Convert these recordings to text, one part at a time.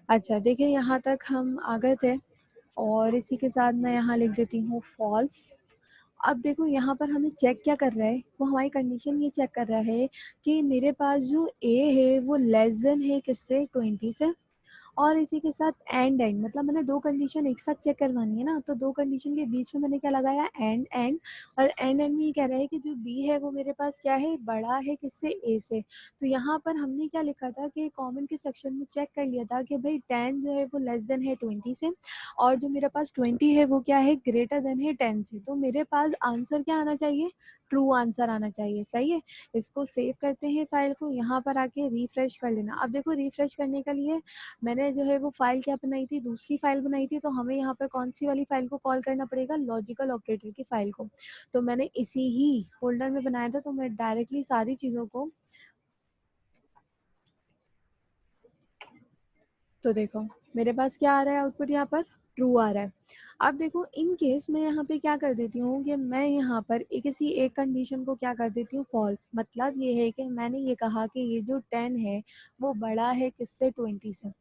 अच्छा देखिए, यहाँ तक हम आ गए थे और इसी के साथ मैं यहाँ लिख देती हूँ फॉल्स। अब देखो यहाँ पर हमें चेक क्या कर रहा है, वो हमारी कंडीशन ये चेक कर रहा है कि मेरे पास जो ए है वो लेस देन है किससे, 20 से। और इसी के साथ एंड मतलब मैंने दो कंडीशन एक साथ चेक करवानी है ना, तो दो कंडीशन के बीच में मैंने क्या लगाया, एंड। और एंड में ये कह रहा है कि जो बी है वो मेरे पास क्या है, बड़ा है किससे, ए से। तो यहाँ पर हमने क्या लिखा था कि कॉमन के सेक्शन में चेक कर लिया था कि भाई 10 जो है वो लेस देन है 20 से, और जो मेरे पास 20 है वो क्या है, ग्रेटर देन है 10 से। तो मेरे पास आंसर क्या आना चाहिए, ट्रू आंसर आना चाहिए। सही है, इसको सेव करते हैं फाइल को, यहाँ पर आके रिफ्रेश कर लेना। अब देखो रिफ्रेश करने के लिए मैंने जो है वो फाइल क्या बनाई थी, दूसरी फाइल बनाई थी। तो हमें यहाँ पर कौन सी वाली फाइल को कॉल करना पड़ेगा, लॉजिकल ऑपरेटर की फाइल को। तो मैंने इसी ही फोल्डर में बनाया था, तो मैं डायरेक्टली सारी चीज़ों को, तो देखो मेरे पास क्या आ रहा है आउटपुट, यहाँ पर ट्रू आ रहा है। अब देखो इन केस मैं यहाँ पे क्या कर देती हूँ कि मैं यहाँ पर किसी एक कंडीशन को क्या कर देती हूँ, फॉल्स। मतलब ये है कि मैंने ये कहा कि ये जो 10 है वो बड़ा है किससे, 20 से।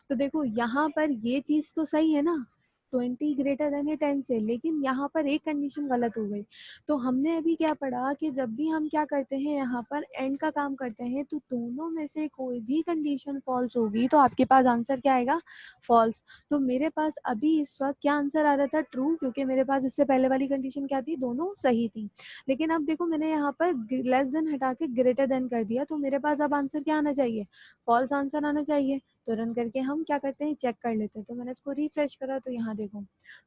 तो देखो यहाँ पर ये चीज़ तो सही है ना, 20 ग्रेटर देन है 10 से, लेकिन यहाँ पर एक कंडीशन गलत हो गई। तो हमने अभी क्या पढ़ा कि जब भी हम क्या करते हैं, यहाँ पर एंड का काम करते हैं, तो दोनों में से कोई भी कंडीशन फॉल्स होगी तो आपके पास आंसर क्या आएगा, फॉल्स। तो मेरे पास अभी इस वक्त क्या आंसर आ रहा था, ट्रू, क्योंकि मेरे पास इससे पहले वाली कंडीशन क्या थी, दोनों सही थी। लेकिन अब देखो मैंने यहाँ पर लेस देन हटा के ग्रेटर देन कर दिया, तो मेरे पास अब आंसर क्या आना चाहिए, फॉल्स आंसर आना चाहिए। तो रन करके हम क्या करते हैं, चेक कर लेते हैं। तो मैंने इसको रिफ्रेश करा तो यहाँ देखो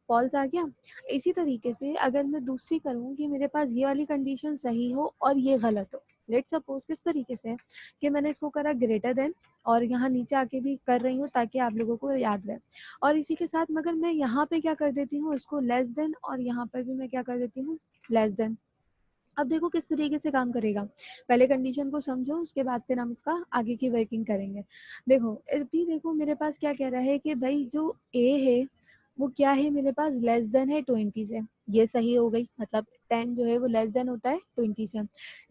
फॉल्स आ गया। इसी तरीके से अगर मैं दूसरी करूँ कि मेरे पास ये वाली कंडीशन सही हो और ये गलत हो, लेट सपोज किस तरीके से कि मैंने इसको करा ग्रेटर देन, और यहाँ नीचे आके भी कर रही हूँ ताकि आप लोगों को याद रहे। और इसी के साथ मगर मैं यहाँ पे क्या कर देती हूँ, इसको लेस देन, और यहाँ पर भी मैं क्या कर देती हूँ, लेस देन। अब देखो किस तरीके से काम करेगा, पहले कंडीशन को समझो उसके बाद फिर हम इसका आगे की वर्किंग करेंगे। देखो अभी देखो मेरे पास क्या कह रहा है कि भाई जो ए है वो क्या है, मेरे पास लेस देन है 20 से। ये सही हो गई, मतलब 10 जो है वो लेस देन होता है 20 से।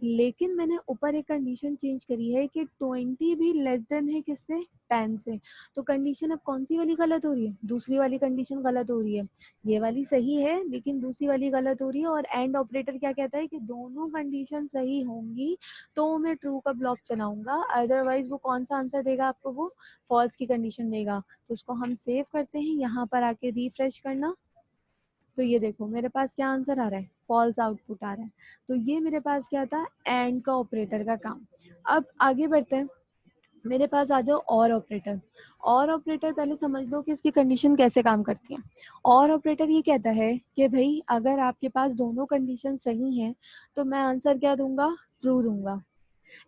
लेकिन मैंने ऊपर एक कंडीशन चेंज करी है कि 20 भी लेस देन है किससे, 10 से। तो कंडीशन अब कौन सी वाली गलत हो रही है, दूसरी वाली कंडीशन गलत हो रही है। ये वाली सही है लेकिन दूसरी वाली गलत हो रही है। और एंड ऑपरेटर क्या कहता है कि दोनों कंडीशन सही होंगी तो मैं ट्रू का ब्लॉक चलाऊंगा, अदरवाइज वो कौन सा आंसर देगा आपको, वो फॉल्स की कंडीशन देगा। तो उसको हम सेव करते हैं, यहाँ पर आके रिफ्रेश करना। तो ये देखो मेरे पास क्या आंसर आ रहा है, फॉल्स आउटपुट आ रहा है। तो ये मेरे पास क्या था, एंड का ऑपरेटर का काम। अब आगे बढ़ते हैं, मेरे पास आ जाओ और ऑपरेटर। और ऑपरेटर पहले समझ लो कि इसकी कंडीशन कैसे काम करती है। और ऑपरेटर ये कहता है कि भाई अगर आपके पास दोनों कंडीशन सही हैं तो मैं आंसर क्या दूंगा, ट्रू दूंगा।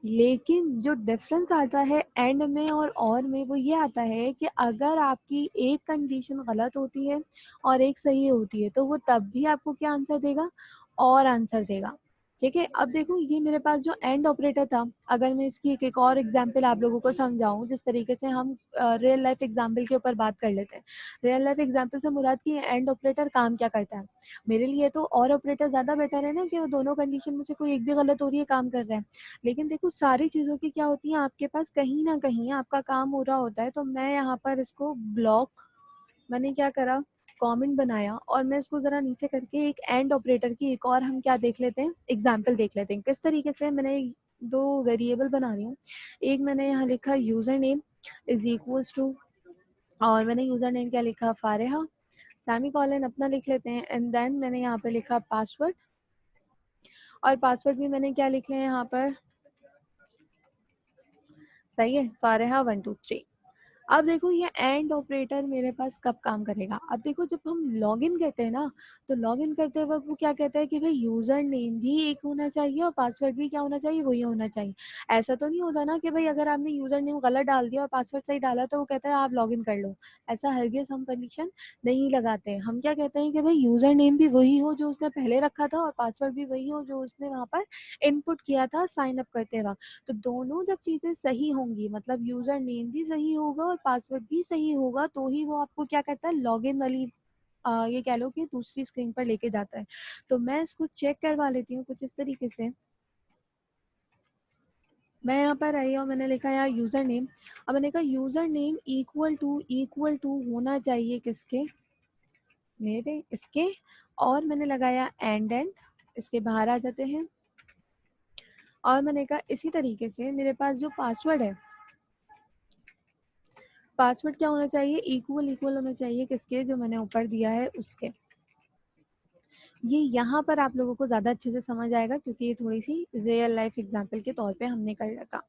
लेकिन जो डिफरेंस आता है एंड में और में वो ये आता है कि अगर आपकी एक कंडीशन गलत होती है और एक सही होती है तो वो तब भी आपको क्या आंसर देगा, और आंसर देगा। ठीक है, अब देखो ये मेरे पास जो एंड ऑपरेटर था, अगर मैं इसकी एक और एग्जांपल आप लोगों को समझाऊं, जिस तरीके से हम रियल लाइफ एग्जांपल के ऊपर बात कर लेते हैं। रियल लाइफ एग्जांपल से मुराद की एंड ऑपरेटर काम क्या करता है। मेरे लिए तो और ऑपरेटर ज्यादा बेटर है ना, कि वो दोनों कंडीशन में से कोई एक भी गलत हो रही है काम कर रहा है। लेकिन देखो सारी चीज़ों की क्या होती है, आपके पास कहीं ना कहीं आपका काम हो रहा होता है। तो मैं यहाँ पर इसको ब्लॉक, मैंने क्या करा, कमेंट बनाया, और मैं इसको जरा नीचे करके एक एंड ऑपरेटर की एक और हम क्या देख लेते हैं, एग्जाम्पल देख लेते हैं किस तरीके से। मैंने दो वेरिएबल बना रही हूँ, एक मैंने यहाँ लिखा user name is equals to, और मैंने यूजर नेम क्या लिखा, फारेहा, सेमी कॉलन अपना लिख लेते हैं, एंड देन मैंने यहाँ पे लिखा पासवर्ड, और पासवर्ड भी मैंने क्या लिख लिया यहाँ पर, सही है, फारेहा 123। अब देखो ये एंड ऑपरेटर मेरे पास कब काम करेगा, अब देखो जब हम लॉगिन करते हैं ना, तो लॉगिन करते वक्त वो क्या कहता है कि भाई यूजर नेम भी एक होना चाहिए और पासवर्ड भी क्या होना चाहिए, वही होना चाहिए। ऐसा तो नहीं होता ना कि भाई अगर आपने यूजर नेम गलत डाल दिया और पासवर्ड सही डाला तो वो कहता है आप लॉगिन कर लो। ऐसा हरगिज हम कंडीशन नहीं लगाते हैं। हम क्या कहते हैं कि भाई यूजर नेम भी वही हो जो उसने पहले रखा था और पासवर्ड भी वही हो जो उसने वहां पर इनपुट किया था साइन अप करते वक्त। तो दोनों जब चीजें सही होंगी, मतलब यूजर नेम भी सही होगा और पासवर्ड भी सही होगा, तो ही वो आपको क्या करता है, लॉगिन वाली ये कह लो कि दूसरी स्क्रीन पर लेके जाता है। तो मैं इसको चेक करवा लेती हूँ कुछ इस तरीके से। मैं यहाँ पर आई और मैंने लिखा यहाँ यूज़र नेम। अब मैंने कहा यूज़र नेम इक्वल टू होना चाहिए किसके, मेरे इसके, और मैंने लगाया एंड इसके बाहर आ जाते हैं। और मैंने कहा इसी तरीके से मेरे पास जो पासवर्ड है, पासवर्ड क्या होना चाहिए, इक्वल होना चाहिए किसके, जो मैंने ऊपर दिया है उसके। ये यहाँ पर आप लोगों को ज़्यादा अच्छे से समझ आएगा क्योंकि ये थोड़ी सी रियल लाइफ एग्जांपल के तौर पे हमने कर रखा।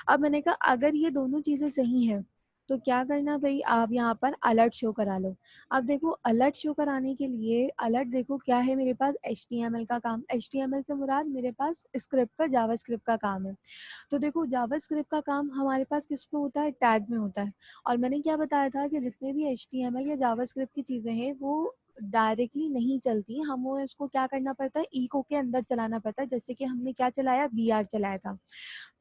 अब मैंने कहा अगर ये दोनों चीज़ें सही हैं तो क्या करना भाई, आप यहाँ पर अलर्ट शो करा लो। अब देखो अलर्ट शो कराने के लिए अलर्ट देखो क्या है मेरे पास, HTML का काम। HTML से मुराद मेरे पास स्क्रिप्ट का, जावास्क्रिप्ट का काम है। तो देखो जावास्क्रिप्ट का काम हमारे पास किस पे होता है, टैग में होता है। और मैंने क्या बताया था कि जितने भी HTML या जावास्क्रिप्ट की चीज़ें हैं वो डायरेक्टली नहीं चलती, हमें उसको क्या करना पड़ता है, इको के अंदर चलाना पड़ता है। जैसे कि हमने क्या चलाया, BR चलाया था।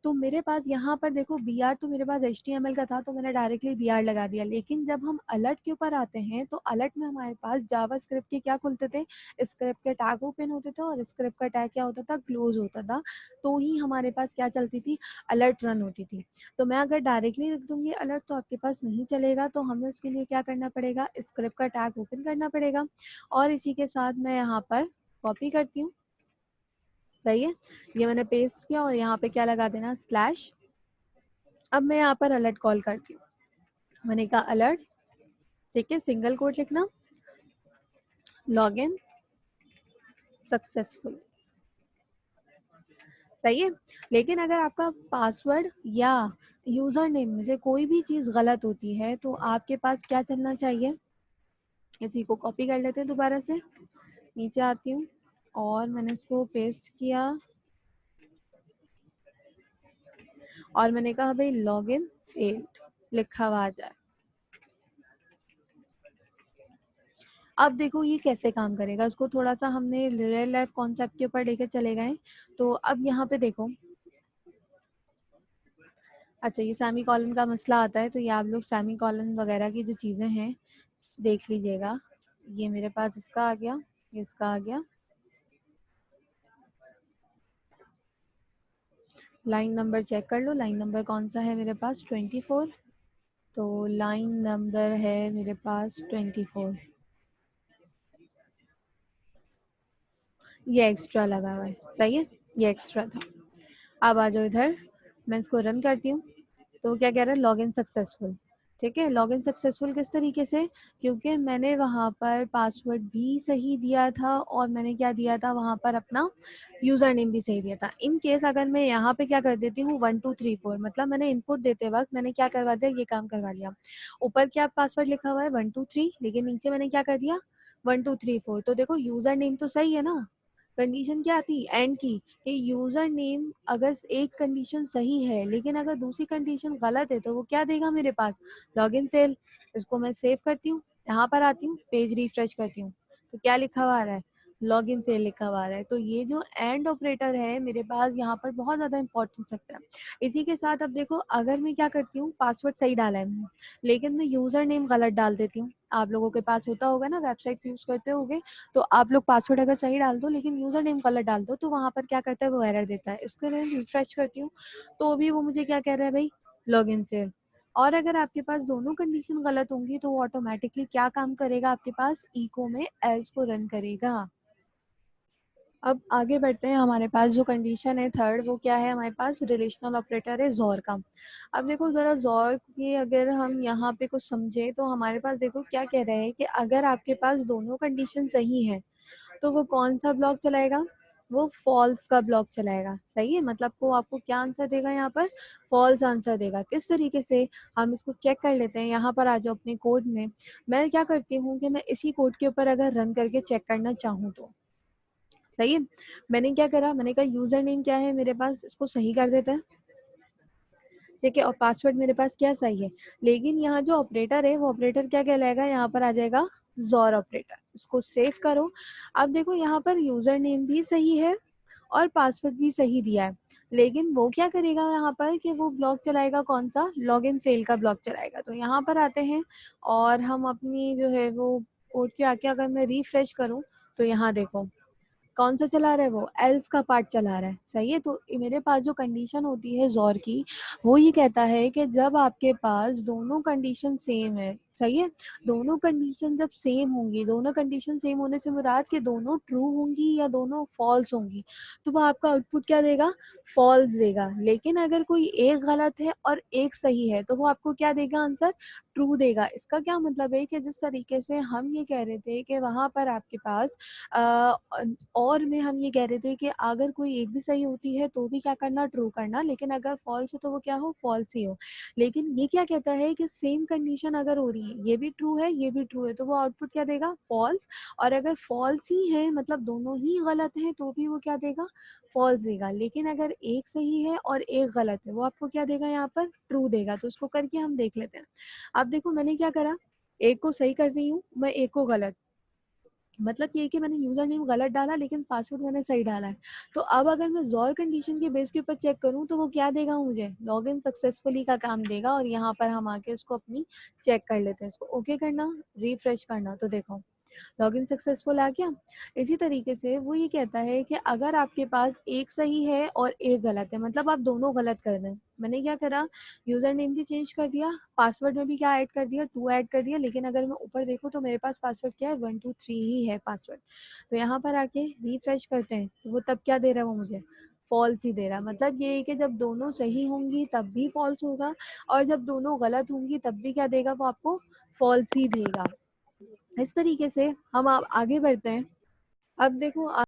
तो मेरे पास यहाँ पर देखो BR तो मेरे पास HTML का था तो मैंने डायरेक्टली BR लगा दिया। लेकिन जब हम अलर्ट के ऊपर आते हैं तो अलर्ट में हमारे पास जावास्क्रिप्ट के क्या खुलते थे, स्क्रिप्ट के टैग ओपन होते थे और स्क्रिप्ट का टैग क्या होता था, क्लोज होता था। तो ही हमारे पास क्या चलती थी, अलर्ट रन होती थी। तो मैं अगर डायरेक्टली लिख दूंगी अलर्ट तो आपके पास नहीं चलेगा, तो हमें उसके लिए क्या करना पड़ेगा, स्क्रिप्ट का टैग ओपन करना पड़ेगा। और इसी के साथ मैं यहाँ पर कॉपी करती हूँ, सही है, ये मैंने पेस्ट किया और यहाँ पे क्या लगा देना, स्लैश। अब मैं यहाँ पर अलर्ट कॉल करती हूँ, मैंने कहा अलर्ट, ठीक है, सिंगल कोट लिखना, लॉगिन सक्सेसफुल, सही है। लेकिन अगर आपका पासवर्ड या यूजर नेम में से कोई भी चीज गलत होती है तो आपके पास क्या चलना चाहिए, इसी को कॉपी कर लेते हैं दोबारा से, नीचे आती हूँ और मैंने इसको पेस्ट किया और मैंने कहा भाई लॉगिन फेल्ड लिखा हुआ आ जाए। अब देखो ये कैसे काम करेगा, इसको थोड़ा सा हमने रियल लाइफ कॉन्सेप्ट के ऊपर लेकर चले गए। तो अब यहाँ पे देखो, अच्छा ये सेमी कॉलन का मसला आता है तो ये आप लोग सेमी कॉलन वगैरह की जो चीज़ें हैं देख लीजिएगा। ये मेरे पास इसका आ गया, ये इसका आ गया, लाइन नंबर चेक कर लो, लाइन नंबर कौन सा है मेरे पास, 24। तो लाइन नंबर है मेरे पास 24, ये एक्स्ट्रा लगा हुआ है, सही है, ये एक्स्ट्रा था। अब आ जाओ इधर, मैं इसको रन करती हूँ तो क्या कह रहा है, लॉगिन सक्सेसफुल। ठीक है, लॉगिन सक्सेसफुल किस तरीके से, क्योंकि मैंने वहाँ पर पासवर्ड भी सही दिया था और मैंने क्या दिया था वहाँ पर, अपना यूज़र नेम भी सही दिया था। इन केस अगर मैं यहाँ पे क्या कर देती हूँ 1234, मतलब मैंने इनपुट देते वक्त मैंने क्या करवा दिया, ये काम करवा लिया। ऊपर क्या पासवर्ड लिखा हुआ है 123, लेकिन नीचे मैंने क्या कर दिया 1234। तो देखो यूज़र नेम तो सही है ना, कंडीशन क्या थी एंड की, कि यूजर नेम अगर एक कंडीशन सही है लेकिन अगर दूसरी कंडीशन गलत है तो वो क्या देगा मेरे पास, लॉगिन फेल। इसको मैं सेव करती हूँ, यहाँ पर आती हूँ, पेज रिफ्रेश करती हूँ तो क्या लिखा हुआ आ रहा है, लॉगिन फेल लिखा हुआ आ रहा है। तो ये जो एंड ऑपरेटर है मेरे पास यहाँ पर बहुत ज़्यादा इंपॉर्टेंस रखता है। इसी के साथ अब देखो अगर मैं क्या करती हूँ, पासवर्ड सही डाला है मैंने लेकिन मैं यूज़र नेम गलत डाल देती हूँ, आप लोगों के पास होता होगा ना, वेबसाइट यूज़ करते होगे, तो आप लोग पासवर्ड अगर सही डाल दो लेकिन यूजर नेम गलत डाल दो तो वहां पर क्या करता है, वो एरर देता है। इसको मैं रिफ्रेश करती हूँ तो भी वो मुझे क्या कह रहा है भाई, लॉगिन फेल। और अगर आपके पास दोनों कंडीशन गलत होंगी तो वो ऑटोमेटिकली क्या काम करेगा, आपके पास इको में एल्स को रन करेगा। अब आगे बढ़ते हैं, हमारे पास जो कंडीशन है थर्ड, वो क्या है, हमारे पास रिलेशनल ऑपरेटर है जोर का। अब देखो जरा जोर की अगर हम यहाँ पे कुछ समझे तो हमारे पास देखो क्या कह रहे हैं कि अगर आपके पास दोनों कंडीशन सही है तो वो कौन सा ब्लॉक चलाएगा, वो फॉल्स का ब्लॉक चलाएगा, सही है। मतलब वो आपको क्या आंसर देगा, यहाँ पर फॉल्स आंसर देगा। किस तरीके से, हम इसको चेक कर लेते हैं। यहाँ पर आ जाओ अपने कोड में, मैं क्या करती हूँ कि मैं इसी कोड के ऊपर अगर रन करके चेक करना चाहूँ तो, सही है, मैंने क्या करा, मैंने कहा यूजर नेम क्या है मेरे पास, इसको सही कर देते हैं, ठीक है, और पासवर्ड मेरे पास क्या सही है। लेकिन यहाँ जो ऑपरेटर है वो ऑपरेटर क्या कहलाएगा, यहाँ पर आ जाएगा जोर ऑपरेटर। इसको सेव करो। अब देखो यहाँ पर यूजर नेम भी सही है और पासवर्ड भी सही दिया है, लेकिन वो क्या करेगा यहाँ पर कि वो ब्लॉक चलाएगा, कौन सा, लॉगिन फेल का ब्लॉक चलाएगा। तो यहाँ पर आते हैं और हम अपनी जो है वो कोड के आके अगर मैं रिफ्रेश करूँ तो यहाँ देखो कौन सा चला रहा है, वो एल्स का पार्ट चला रहा है, सही है। तो मेरे पास जो कंडीशन होती है जोर की, वो ये कहता है कि जब आपके पास दोनों कंडीशन सेम है, सही है, दोनों कंडीशन जब सेम होंगी, दोनों कंडीशन सेम होने से मुराद कि दोनों ट्रू होंगी या दोनों फॉल्स होंगी, तो वो आपका आउटपुट क्या देगा, फॉल्स देगा। लेकिन अगर कोई एक गलत है और एक सही है तो वो आपको क्या देगा, आंसर ट्रू देगा। इसका क्या मतलब है कि जिस तरीके से हम ये कह रहे थे कि वहां पर आपके पास अ, और में हम ये कह रहे थे कि अगर कोई एक भी सही होती है तो भी क्या करना, ट्रू करना, लेकिन अगर फॉल्स हो तो वो क्या हो, फॉल्स ही हो। लेकिन ये क्या कहता है कि सेम कंडीशन अगर हो रही है, ये भी ट्रू है ये भी ट्रू है, तो वो आउटपुट क्या देगा, फॉल्स। और अगर फॉल्स ही है, मतलब दोनों ही गलत हैं, तो भी वो क्या देगा, फॉल्स देगा। लेकिन अगर एक सही है और एक गलत है, वो आपको क्या देगा, यहाँ पर ट्रू देगा। तो उसको करके हम देख लेते हैं। अब देखो मैंने क्या करा, एक को सही कर रही हूँ मैं, एक को गलत, मतलब ये कि मैंने यूजर नेम गलत डाला लेकिन पासवर्ड मैंने सही डाला है। तो अब अगर मैं जोर कंडीशन के बेस के ऊपर चेक करूं तो वो क्या देगा, मुझे लॉगिन सक्सेसफुली का काम देगा। और यहाँ पर हम आके इसको अपनी चेक कर लेते हैं, इसको ओके करना, रिफ्रेश करना, तो देखो लॉगिन सक्सेसफुल आ गया। इसी तरीके से वो ये कहता है कि अगर आपके पास एक सही है और एक गलत है, मतलब आप दोनों गलत कर दें, मैंने क्या करा, यूजर नेम भी चेंज कर दिया, पासवर्ड में भी क्या ऐड कर दिया, 2 ऐड कर दिया, लेकिन अगर मैं ऊपर देखूँ तो मेरे पास पासवर्ड क्या है, 123 ही है पासवर्ड। तो यहाँ पर आके रिफ्रेश करते हैं तो वो तब क्या दे रहा है, वो मुझे फॉल्स ही दे रहा है। मतलब ये है कि जब दोनों सही होंगी तब भी फॉल्स होगा, और जब दोनों गलत होंगी तब भी क्या देगा, वो आपको फॉल्स ही देगा। इस तरीके से हम आप आगे बढ़ते हैं। अब देखो